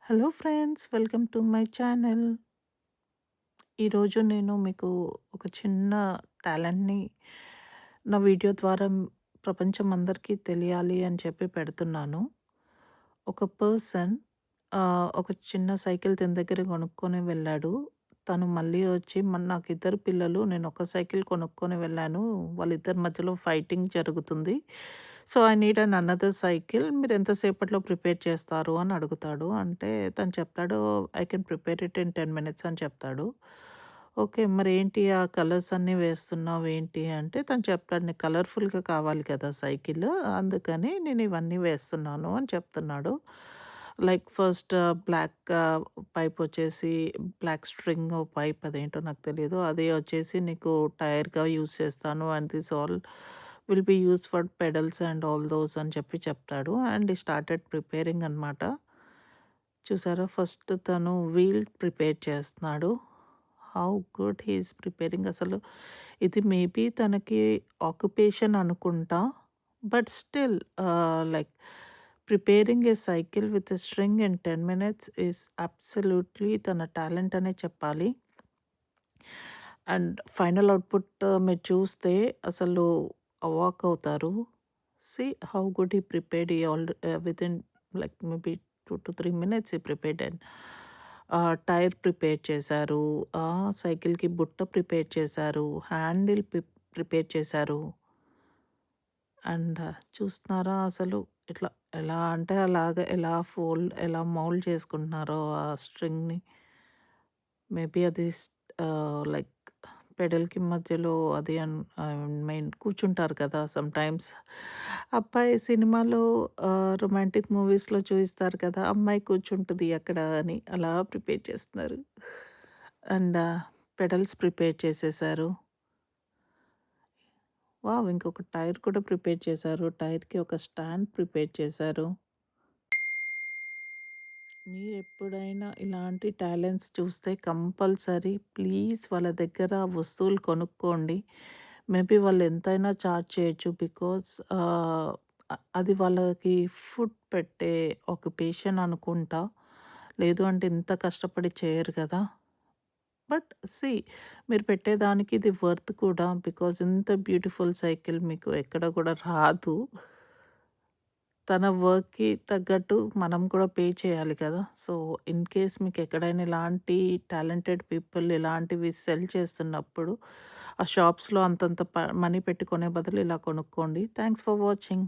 Hello friends, welcome to my channel. ఈరోజు నేను మీకు ఒక చిన్న టాలెంట్‌ని నా వీడియో ద్వారా ప్రపంచం అందరికీ తెలియాలి అని చెప్పి పెడుతున్నాను. ఒక పర్సన్ ఒక చిన్న సైకిల్ తన దగ్గర కొనుక్కొని వెళ్ళాడు. తను మళ్ళీ వచ్చి నాకు ఇద్దరు పిల్లలు, నేను ఒక సైకిల్ కొనుక్కొని వెళ్ళాను. వాళ్ళిద్దరి మధ్యలో ఫైటింగ్ జరుగుతుంది. So, I need another cycle. మీరు ఎంతసేపట్లో ప్రిపేర్ చేస్తారు అని అడుగుతాడు. అంటే తను చెప్తాడు, I can prepare it in 10 minutes అని చెప్తాడు. ఓకే. మరేంటి ఆ కలర్స్ అన్నీ వేస్తున్నావు ఏంటి అంటే తను చెప్తాడు, నీకు కలర్‌ఫుల్‌గా కావాలి కదా సైకిలు. అందుకని నేను ఇవన్నీ వేస్తున్నాను అని చెప్తున్నాడు. లైక్ ఫస్ట్ బ్లాక్ పైపొచ్చేసి బ్లాక్ స్ట్రింగ్ పైప్ అదేంటో నాకు తెలీదు. అది వచ్చేసి నీకు టైర్‌గా యూజ్ చేస్తాను. And this all will be used for pedals and all those అని చెప్పి చెప్తాడు. అండ్ హి స్టార్టెడ్ ప్రిపేరింగ్ అనమాట. చూసారా, ఫస్ట్ తను వీల్ ప్రిపేర్ చేస్తున్నాడు. How good he is preparing అసలు. ఇది మేబీ తనకి ఆక్యుపేషన్ అనుకుంటా. But still like preparing A cycle with a string in 10 minutes is absolutely తన టాలెంట్ అనే చెప్పాలి. అండ్ ఫైనల్ అవుట్‌పుట్ మీరు చూస్తే అసలు అవాక్ అవుతారు. See how good he prepared. Within like maybe 2-3 minutes he prepared. And tyre prepare చేశారు. సైకిల్‌కి బుట్ట ప్రిపేర్ చేశారు. హ్యాండిల్ ప్రిపేర్ చేశారు. అండ్ చూస్తున్నారా అసలు ఇట్లా ఎలా అంటే అలాగా ఎలా మౌల్డ్ చేసుకుంటున్నారో ఆ స్ట్రింగ్‌ని. మేబీ అది లైక్ పెడల్‌కి మధ్యలో అది ఐ మీన్ కూర్చుంటారు కదా సమ్‌టైమ్స్. అబ్బాయి సినిమాలో రొమాంటిక్ మూవీస్‌లో చూయిస్తారు కదా, అమ్మాయి కూర్చుంటది అక్కడ అని అలా ప్రిపేర్ చేస్తున్నారు. అండ్ పెడల్స్ ప్రిపేర్ చేసేసారు. వావ్! ఇంకొక టైర్ కూడా ప్రిపేర్ చేశారు. టైర్‌కి ఒక స్టాండ్ ప్రిపేర్ చేశారు. మీరెప్పుడైనా ఇలాంటి టాలెంట్స్ చూస్తే కంపల్సరీ ప్లీజ్ వాళ్ళ దగ్గర వస్తువులు కొనుక్కోండి. మేబీ వాళ్ళు ఎంతైనా చార్జ్ చేయొచ్చు. బికాజ్ అది వాళ్ళకి ఫుడ్ పెట్టే ఆక్యుపేషన్ అనుకుంటా. లేదు అంటే ఇంత కష్టపడి చేయరు కదా. బట్ సీ, మీరు పెట్టేదానికి ఇది వర్త్ కూడా. బికాజ్ ఇంత బ్యూటిఫుల్ సైకిల్ మీకు ఎక్కడ కూడా రాదు. తన వర్క్‌కి తగ్గట్టు మనం కూడా పే చేయాలి కదా. సో, ఇన్ కేస్ మీకెక్కడైనా ఇలాంటి టాలెంటెడ్ పీపుల్ ఇలాంటివి సెల్ చేస్తున్నప్పుడు, ఆ షాప్స్‌లో అంతంత మనీ పెట్టి కొనే బదులు ఇలా కొనుక్కోండి. Thanks for watching.